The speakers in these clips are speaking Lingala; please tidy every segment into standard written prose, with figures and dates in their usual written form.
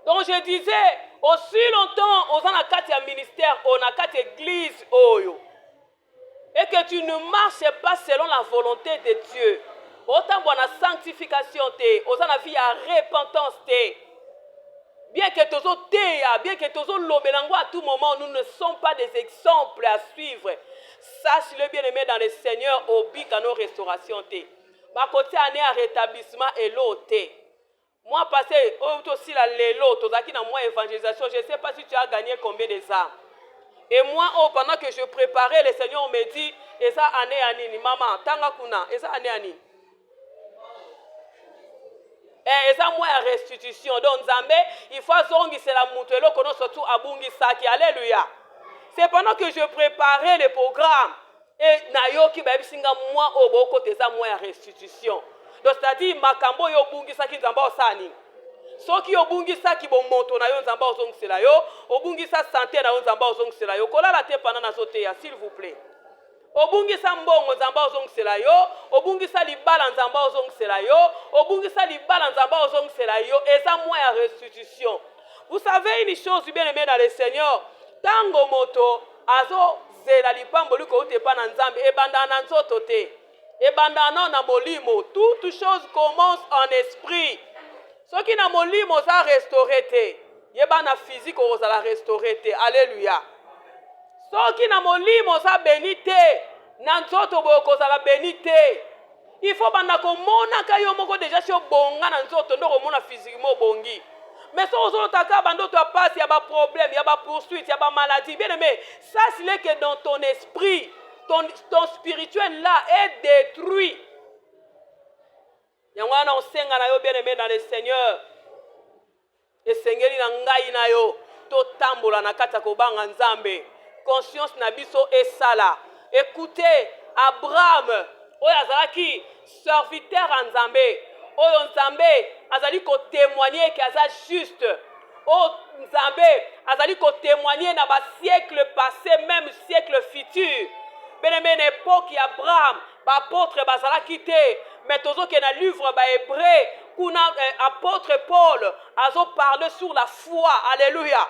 Donc je disais, aussi longtemps, on a un ministère, on a une église, et que tu ne marches pas selon la volonté de Dieu. Autant pour la sanctification, autant la vie à repentance. Bien que tous bien que tous à tout moment, nous ne sommes pas des exemples à suivre. Sache-le bien aimé dans le Seigneur, au but à nos restaurations. Ma côté année à rétablissement et l'autre. Moi, passé aussi la l'élo, qui dans moi évangélisation, je ne sais pas si tu as gagné combien des âmes. Et moi, pendant que je préparais, le Seigneur me dit, et ça année à nini, maman, tanga kuna, et ça année à nini. Et ça, moi, la restitution. Donc, Zambé, il faut zongi, c'est la moutelo, qu'on a surtout à Bungi Saki. Alléluia. C'est pendant que je préparais le programme. Et Nayoki, singa moi, au beau côté, ça, moi, la restitution. Donc, c'est-à-dire, Makambo, yo Bungi Saki, Zamba, Sani. Ceux qui ont bungi ça qui bon monto na yo nzamba ozong sela yo, obungi sa santé na yo nzamba ozong sela yo. Kola la te pendant na soteya, s'il vous plaît. Obungi sa mbongo nzamba ozong sela yo, obungi sa libala nzamba ozong sela yo, obungi sa libala nzamba ozong sela yo, et ça moi à restitution. Vous savez une chose bien aimée dans le Seigneur, tango moto azo zela lipambo liko ute pa na nzambe e banda na nzoto te. E banda na molimo, toute chose commence en esprit. Ce qui n'a molimo ça restauré te. Yeba na physique on la restaurer te. Alléluia. Ce qui n'a molimo ça béni te. Na nzoto boko ça la béni te. Il faut banda ko mona kayo moko déjà si bonga na nzoto ndoko mona physiquement bongi. Mais si on a bando to passe, il y a pas problème, il y a pas poursuite, il y a pas maladie. Bien aimé, ça c'est que dans ton esprit, ton spirituel là est détruit. Yangwana osenga na yo bien aimé dans le Seigneur. Et Seigneur na ngai na yo to tambola na kata ko banga nzambe. Conscience na biso esala. Écoutez, Abraham, oyo azalaki serviteur en Nzambe. Oyo Nzambe azali ko témoigner que aza juste. O Nzambe azali ko témoigner na ba siècle passé, même siècle futur. Bien-aimé, l'époque Abraham, apôtre bazalaki te, mais toujours que dans le livre hébreu, kuna apôtre Paul a parlé sur la foi. Alléluia.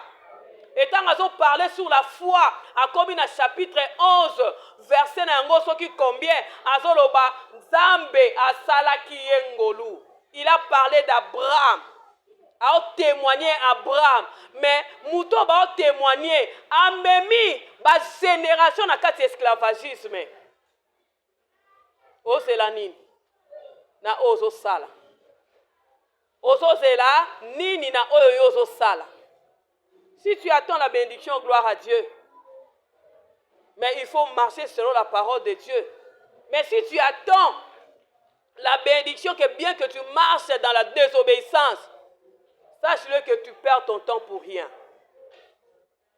Et tant qu'ils parlé sur la foi, à comme dans chapitre 11, verset nango soki combien, azoloba Nzambe asalaki yengolu. Il a parlé d'Abraham. A témoigné Abraham, mais Mouto va témoigner a même ba génération na kati esclavagisme. O c'est la nini na ozo sala. Ozo zela nini na oyo ozo sala. Si tu attends la bénédiction, gloire à Dieu. Mais il faut marcher selon la parole de Dieu. Mais si tu attends la bénédiction, que bien que tu marches dans la désobéissance, sache-le que tu perds ton temps pour rien.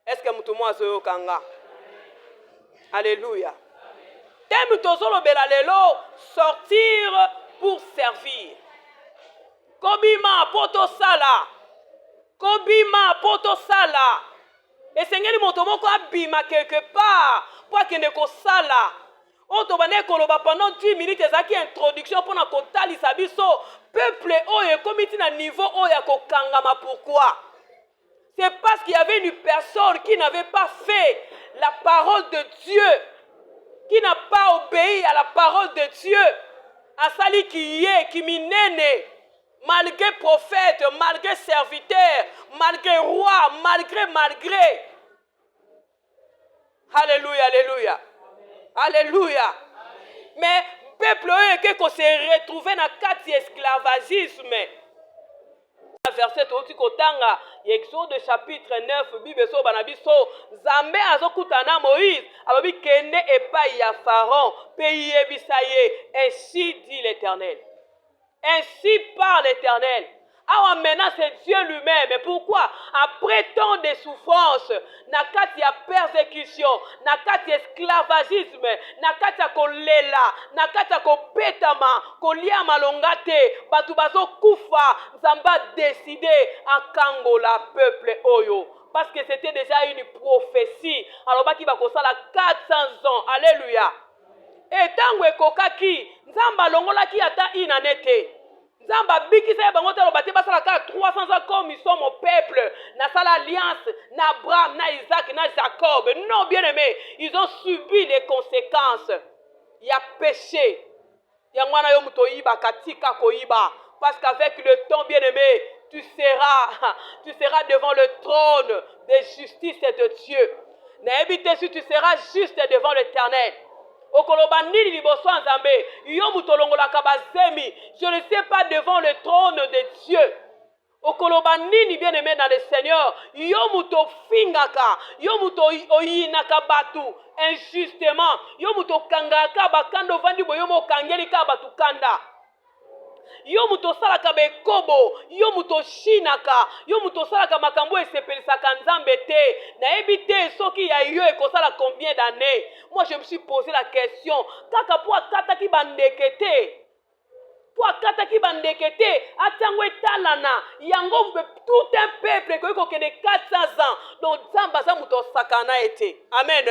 Est-ce que mutumo azoyo kanga? Alléluia. T'aimes tozolo belalelo sortir pour servir. Kobima poto sala. Kobima poto sala. Et Seigneur motomoko abima quelque part pour que ne ko sala. On te bane koloba pendant 10 minutes ezaki introduction pour na kotali sabiso peuple oyo komiti na niveau oyo kokangama. Pourquoi? C'est parce qu'il y avait une personne qui n'avait pas fait la parole de Dieu, qui n'a pas obéi à la parole de Dieu. Asali qui est, qui minene, malgré prophète, malgré serviteur, malgré roi, malgré. Alléluia, alléluia. Alléluia. Mais peuple qui s'est retrouvé dans le esclavagisme. Verset Otiko-tanga, Exode chapitre 9, Bible so banabiso, Zambé azokutana Moïse, ababi kende epai ya Pharaon, pays ebisaye, ainsi dit l'Éternel. Ainsi parle l'Éternel. Ah, maintenant c'est Dieu lui-même. Mais pourquoi? Après tant de souffrances, nakati ya persécution, nakati esclavagisme, nakati ya kolela, nakati ya kopetama, kolia malongate, batu bazo kufa, Nzamba décidé à kangola peuple oyo. Parce que c'était déjà une prophétie. Alors baki bakosala 400 ans. Alléluia. Et tango ekokaki, Nzamba longolaki ata inanete. Nzamba bikisa bango talo bate basala ka 300 ans comme ils sont mon peuple. Na sala alliance na Abraham, na Isaac, na Jacob. Non, bien aimé, ils ont subi les conséquences. Il y a péché. Il y a mwana yo muto yiba katika ko yiba parce qu'avec le temps bien aimé, tu seras devant le trône de justice et de Dieu. Na ebite si tu seras juste devant l'Éternel. Okoloba nini liboso nzambe yo mutolongola kabazemi, je ne sais pas devant le trône de Dieu. Okoloba nini bien aimé dans le Seigneur, yo muto fingaka, yo muto oyinaka batu injustement, yo muto kangaka bakando vandi boyo mo kangeli ka batu kanda. Yo muto salaka bekobo, yo muto shinaka, yo muto salaka makambo esepelisaka nzambe te. Na ebite soki ya yo ekosala combien d'années? Moi je me suis posé la question, kaka po akata ki bandekete. Po akata ki bandekete, atango etalana, yango tout un peuple ko kende 400 ans. Donc nzamba za muto sakana ete. Amen.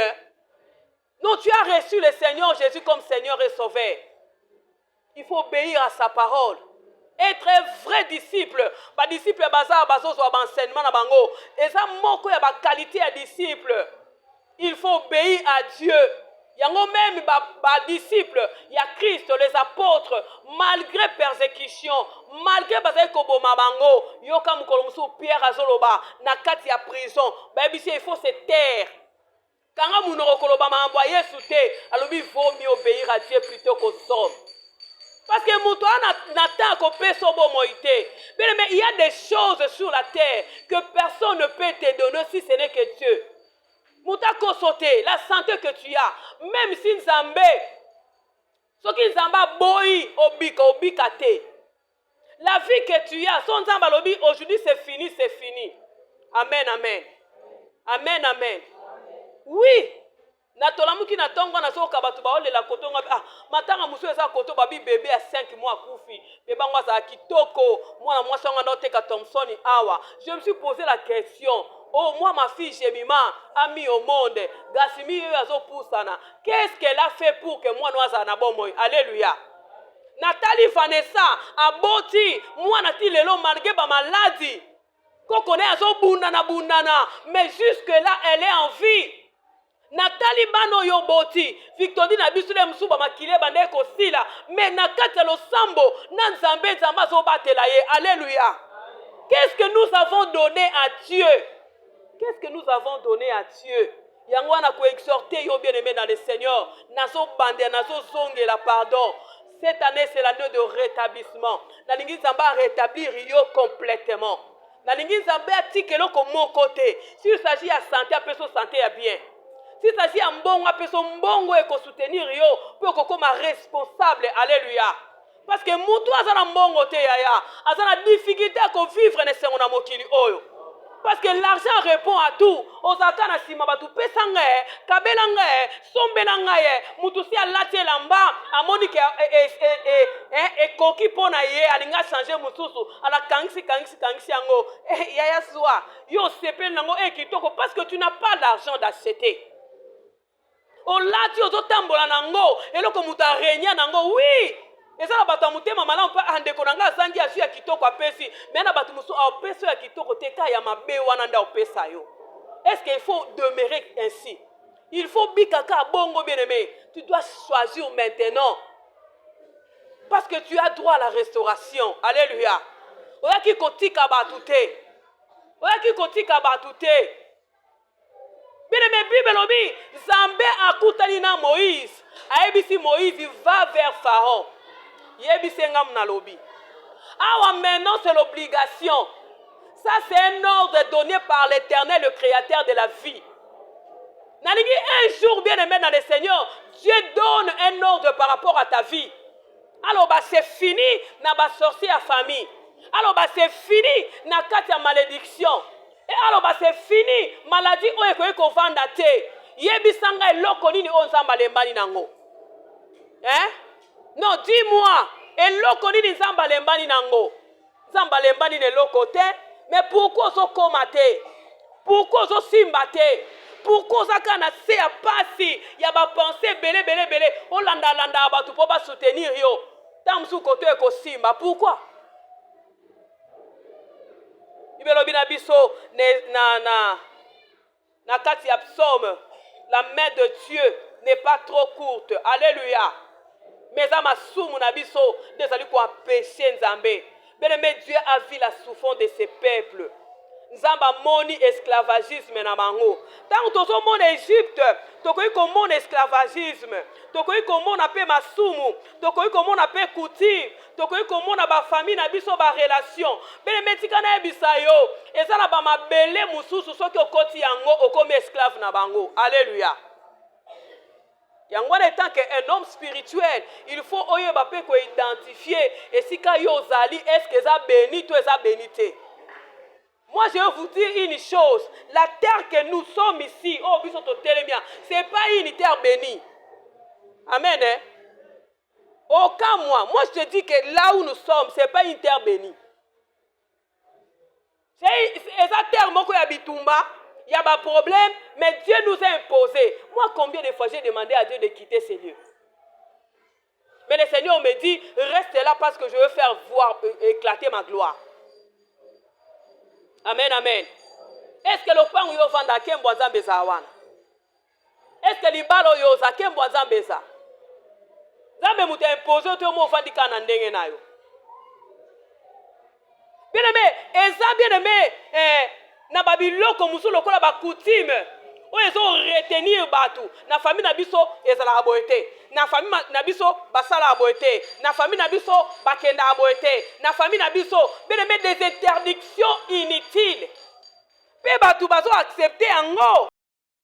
Non, tu as reçu le Seigneur Jésus comme Seigneur et Sauveur. Il faut obéir à sa parole. Être un vrai disciple. Ba disciple baza bazo zo ba enseignement na bango. Eza moko ya ba qualité ya disciple. Il faut obéir à Dieu. Yango même ba disciple, il y a Christ, les apôtres, malgré persécution, malgré baza ko boma bango, yoka mukolo musu Pierre azoloba na kati ya prison. Ba bisi il faut se taire. Quand on m'a envoyé sous terre, alors il vaut mieux obéir à Dieu plutôt qu'aux hommes. Parce que mon n'attend qu'au pésobo moïté. Mais il y a des choses sur la terre que personne ne peut te donner si ce n'est que Dieu. Mouta kosote, la santé que tu as, même si Nzambe, ce qui Nzamba boyi obikate. La vie que tu as, son Nzamba lobi aujourd'hui c'est fini, c'est fini. Amen, amen. Amen, amen. Oui. Natolamuki na tongo na soka batu ba olela kotonga matanga musu eza koto babi bébé à 5 mois kufi beba ngwa kitoko mwana mwasi nga ndoteka Thompson awa. Je me suis posé la question, oh moi ma fille Jemima a mis au monde gasimi yazo pusana, qu'est-ce qu'elle a fait pour que moi noza na bomoy? Alléluia. Nathalie Vanessa aboti mwana ti lelo malgré ba maladie kokone azo bundana mais jusque là elle est en vie. Nathalie Bano Yoboti, Victorine Abisule Msuba Makile Bandeko Sila, mais Nakata lo Sambo, Nanzambe Zamazo Batelaye. Alléluia. Qu'est-ce que nous avons donné à Dieu? Qu'est-ce que nous avons donné à Dieu? Yangwana ko exhorter yo bien-aimé dans le Seigneur, nazo bande, nazo zonge la pardon. Cette année c'est l'année de rétablissement. Nalingi Zamba rétablir yo complètement. Nalingi Zamba atikelo ko mon côté. S'il s'agit à santé, à personne santé à bien. Si ça dit un bon personne mbongo et soutenir yo pour que comme responsable. Alléluia. Parce que mutu azana mbongo te yaya, azana difficulté à vivre ne sengona mokili oyo. Parce que l'argent répond à tout. Ozaka na sima batu pesanga kabelanga sombelanga mutu si alate lamba amoni ke koki pona ye alinga changer mususu ala kangisi yango yaya soa yo sepel nango kitoko parce que tu n'as pas l'argent d'acheter. Olati ozotambola nango eloko muta renya nango oui. Eza na bato mutema malamu pa andeko nanga zangi asu ya kitoko apesi mais na bato musu apesi ya kitoko teka ya mabe wana nda opesa yo. Est-ce qu'il faut demeurer ainsi? Il faut bikaka bongo bien-aimé. Tu dois choisir maintenant. Parce que tu as droit à la restauration. Alléluia. Oya ki kotika batute. Oya ki kotika batute. Bien-aimé, Bible lobi, Zambé akutani na Moïse. Aebisi Moïse va vers Pharaon. Yebisi ngam na lobi. Ah maintenant c'est l'obligation. Ça c'est un ordre donné par l'Éternel, le Créateur de la vie. Nalingi un jour bien-aimé dans le Seigneur, Dieu donne un ordre par rapport à ta vie. Alors bah c'est fini na ba sorcier à famille. Alors bah c'est fini na kati ya malédiction. Et alors bah c'est fini maladie oyo ko vanda te. Yebisanga eloko nini onzamba lembani nango. Hein? Non, dis-moi, eloko nini nzamba lembani nango? Nzamba lembani ne loko te, mais pourquoi zo komate? Pourquoi zo simbate? Pourquoi ça kana se ya pasi ya ba penser belé olanda abatu po ba soutenir yo. Tamsu koto eko simba. Pourquoi? Ibelobi na biso na kati ya psaume, la main de Dieu n'est pas trop courte. Alléluia. Mais à ma soum na biso desali ko empêcher Nzambe. Bien-aimé, Dieu a vu la souffrance de ses peuples. Nzamba moni esclavagisme na bango. Tant tozo mon Égypte, tokoyi ko mon esclavagisme, tokoyi ko mon ape masumu, tokoyi ko mon ape coutume, tokoyi ko mon ba famille na biso ba relation. Bien-aimé, tikana ebisa yo, ezala ba mabele mususu soki okoti yango okomi esclave na bango. Alléluia. Yango en tant qu'un homme spirituel, il faut oyeba pe ko identifier et si ka yo zali est-ce que ça béni toi ça bénité. Moi, je vais vous dire une chose. La terre que nous sommes ici, oh, ce n'est pas une terre bénie. Amen. Hein? Aucun moi, je te dis que là où nous sommes, ce n'est pas une terre bénie. C'est la terre où il y a un problème, mais Dieu nous a imposé. Moi, combien de fois j'ai demandé à Dieu de quitter ces lieux? Mais le Seigneur me dit, reste là parce que je veux faire voir, éclater ma gloire. Amen, amen. Est-ce que le pain yo vanda kembo nzambeza wana? Est-ce que libalo yo za kembo nzambeza? Nzambe muta imposer to mo vandi kana ndenge nayo. Bien aimé, na babiloko musu lokola ba coutume. O ezo retenir batu. Na famille na biso ezala aboete. Na famille na biso basala aboete. Na famille na biso bakenda aboete. Na famille na biso bien aimé des interdictions inutiles. Pe batu bazo accepter ango.